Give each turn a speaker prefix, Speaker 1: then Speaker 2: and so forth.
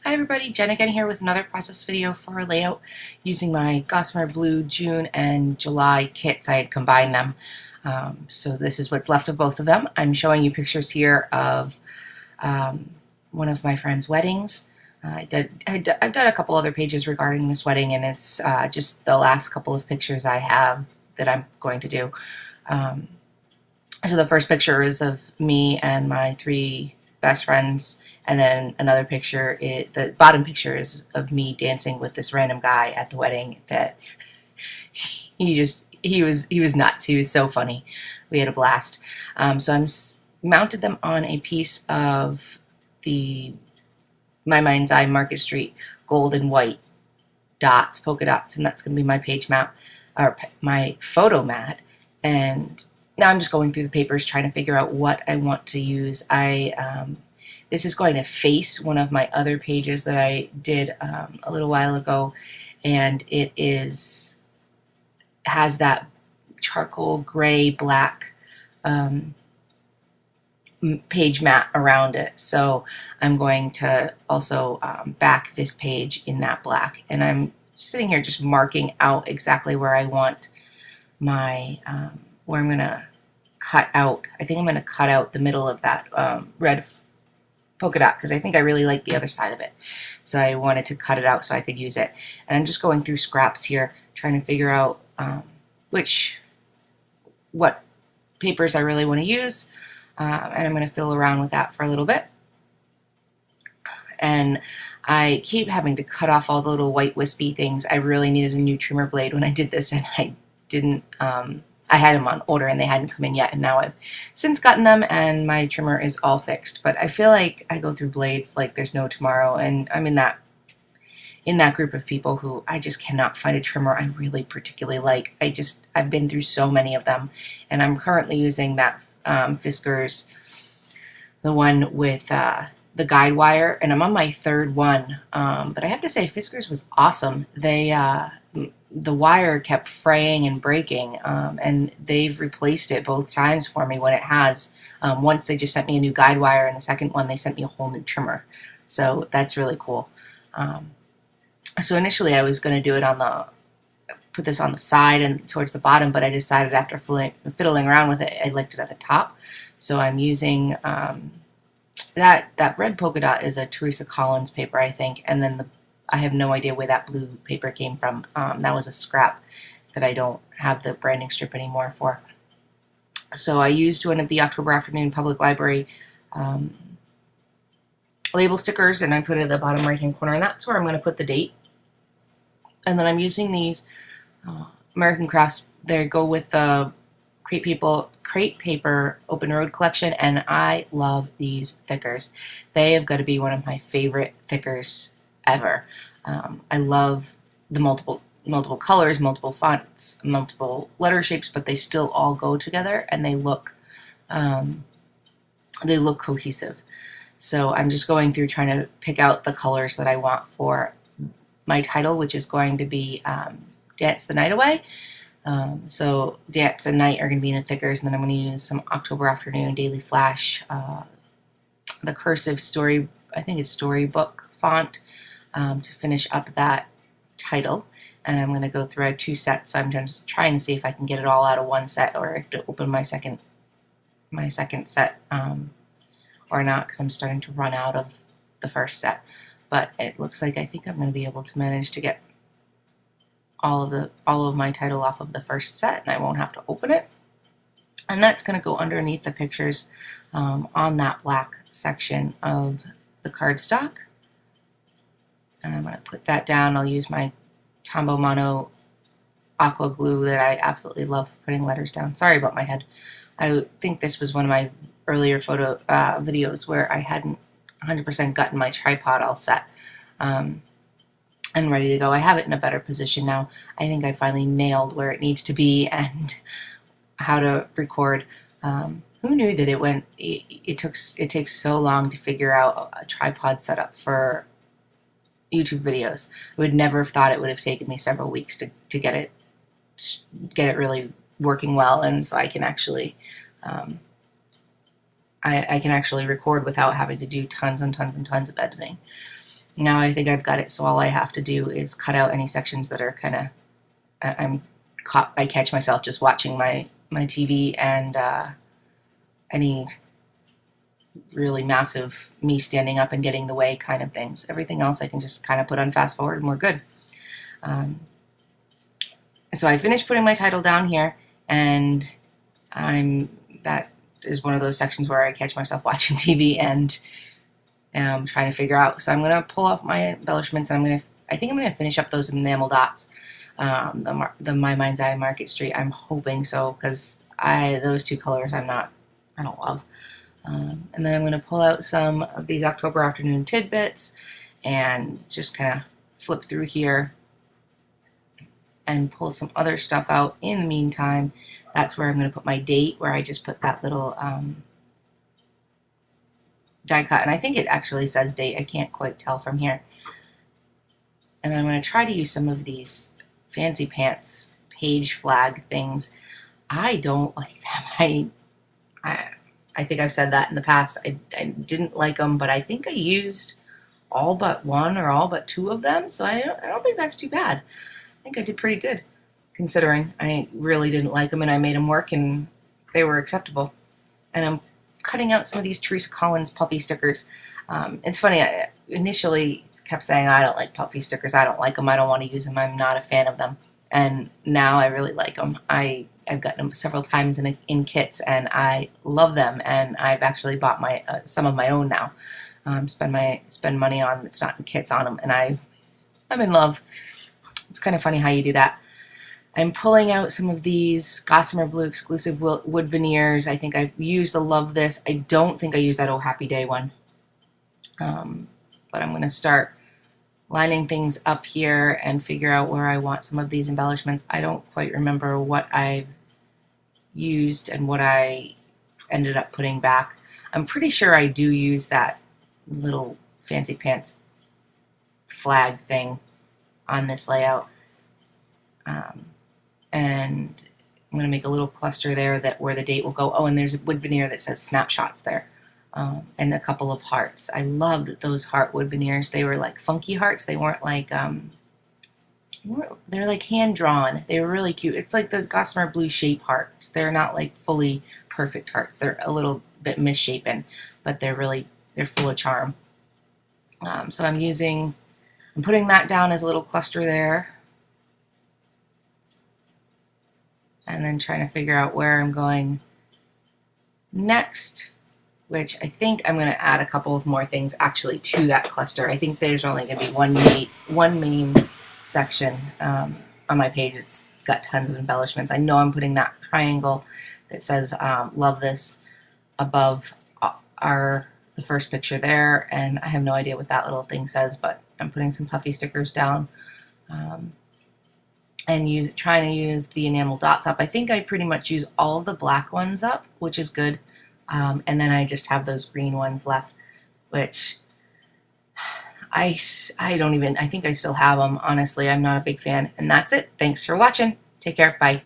Speaker 1: Hi everybody, Jen again here with another process video for our layout using my Gossamer Blue June and July kits. I had combined them. So this is what's left of both of them. I'm showing you pictures here of one of my friend's weddings. I've done a couple other pages regarding this wedding, and it's just the last couple of pictures I have that I'm going to do. So the first picture is of me and my three best friends, and then another picture, the bottom picture is of me dancing with this random guy at the wedding that he was nuts. He was so funny. We had a blast. So I'm mounted them on a piece of the My Mind's Eye Market Street gold and white dots, polka dots, and that's going to be my page map, or my photo mat. And now I'm just going through the papers trying to figure out what I want to use. This is going to face one of my other pages that I did a little while ago, and it has that charcoal gray black page mat around it. So I'm going to also back this page in that black, and I'm sitting here just marking out exactly where I want my where I'm going to cut out. I think I'm going to cut out the middle of that red polka dot because I think I really like the other side of it. So I wanted to cut it out so I could use it. And I'm just going through scraps here trying to figure out what papers I really want to use. And I'm going to fiddle around with that for a little bit. And I keep having to cut off all the little white wispy things. I really needed a new trimmer blade when I did this, and I didn't. I had them on order and they hadn't come in yet, and now I've since gotten them and my trimmer is all fixed. But I feel like I go through blades like there's no tomorrow, and I'm in that group of people who I just cannot find a trimmer I really particularly like. I've been through so many of them, and I'm currently using that Fiskars, the one with the guide wire, and I'm on my third one. But I have to say, Fiskars was awesome. The wire kept fraying and breaking, and they've replaced it both times for me when it has. Once they just sent me a new guide wire, and the second one they sent me a whole new trimmer. So that's really cool. So initially I was going to do it put this on the side and towards the bottom, but I decided after fiddling around with it, I liked it at the top. So I'm using that red polka dot is a Teresa Collins paper, I think, and then I have no idea where that blue paper came from. That was a scrap that I don't have the branding strip anymore for. So I used one of the October Afternoon Public Library label stickers, and I put it at the bottom right hand corner, and that's where I'm going to put the date. And then I'm using these American Crafts. They go with the Crate Paper Open Road collection, and I love these thickers. They have got to be one of my favorite thickers ever. I love the multiple colors, multiple fonts, multiple letter shapes, but they still all go together, and they look cohesive. So I'm just going through trying to pick out the colors that I want for my title, which is going to be Dance the Night Away. So Dance and Night are going to be in the thickers, and then I'm going to use some October Afternoon Daily Flash, the cursive story, I think it's storybook font, to finish up that title. And I'm going to go through, I have two sets, so I'm just trying to see if I can get it all out of one set, or I have to open my second set or not, because I'm starting to run out of the first set. But it looks like I think I'm going to be able to manage to get all of my title off of the first set, and I won't have to open it. And that's going to go underneath the pictures on that black section of the cardstock. And I'm going to put that down. I'll use my Tombow Mono aqua glue that I absolutely love for putting letters down. Sorry about my head. I think this was one of my earlier photo videos where I hadn't 100% gotten my tripod all set and ready to go. I have it in a better position now. I think I finally nailed where it needs to be and how to record. Who knew that it takes so long to figure out a tripod setup for YouTube videos. I would never have thought it would have taken me several weeks to get it really working well, and so I can actually I can actually record without having to do tons and tons and tons of editing. Now I think I've got it, so all I have to do is cut out any sections that are kind of, I catch myself just watching my TV, and any really massive me standing up and getting in the way kind of things. Everything else I can just kind of put on fast forward and we're good. So I finished putting my title down here, and that is one of those sections where I catch myself watching TV and trying to figure out. So I'm going to pull off my embellishments, and I think I'm going to finish up those enamel dots. The My Mind's Eye Market Street. I'm hoping so, because those two colors I don't love. And then I'm going to pull out some of these October Afternoon tidbits and just kind of flip through here and pull some other stuff out. In the meantime, that's where I'm going to put my date, where I just put that little die cut, and I think it actually says date. I can't quite tell from here. And then I'm going to try to use some of these fancy pants page flag things. I don't like them. I think I've said that in the past. I didn't like them, but I think I used all but one or all but two of them, so I don't think that's too bad. I think I did pretty good, considering I really didn't like them, and I made them work, and they were acceptable. And I'm cutting out some of these Teresa Collins puffy stickers. It's funny, I initially kept saying, I don't like puffy stickers, I don't like them, I don't want to use them, I'm not a fan of them. And now I really like them. I've gotten them several times in kits, and I love them, and I've actually bought some of my own now. Spend money on it's not in kits on them, and I'm in love. It's kind of funny how you do that. I'm pulling out some of these Gossamer Blue exclusive wood veneers. I think I've used the Love This. I don't think I used that Oh Happy Day one. But I'm going to start lining things up here and figure out where I want some of these embellishments. I don't quite remember what I've used and what I ended up putting back. I'm pretty sure I do use that little fancy pants flag thing on this layout. And I'm going to make a little cluster there where the date will go. Oh, and there's a wood veneer that says snapshots there. And a couple of hearts. I loved those heart wood veneers. They were like funky hearts. They weren't like, they're like hand drawn. They were really cute. It's like the Gossamer Blue shape hearts. They're not like fully perfect hearts. They're a little bit misshapen, but they're full of charm. So I'm putting that down as a little cluster there. And then trying to figure out where I'm going next, which I think I'm going to add a couple of more things actually to that cluster. I think there's only going to be one main section on my page. It's got tons of embellishments. I know I'm putting that triangle that says Love This above the first picture there, and I have no idea what that little thing says, but I'm putting some puffy stickers down. And trying to use the enamel dots up. I think I pretty much use all of the black ones up, which is good. And then I just have those green ones left, which I think I still have them. Honestly, I'm not a big fan. And that's it. Thanks for watching. Take care. Bye.